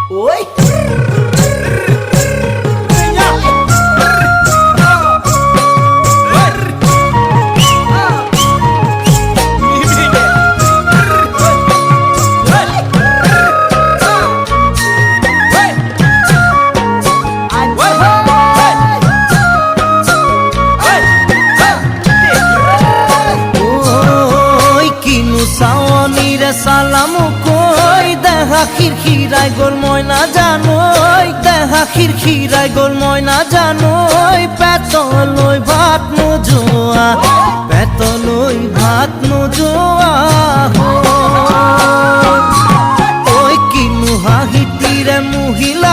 ওই সালামু কই দেখা খিরখিরাই গোল ময়না জানোই দেখা খিরখিরাই গোল ময়না জানোই পেতলই ভাত নোজোয়া পেতলই ভাত নোজোয়া ওই কিনু হাহিতিরে মহিলা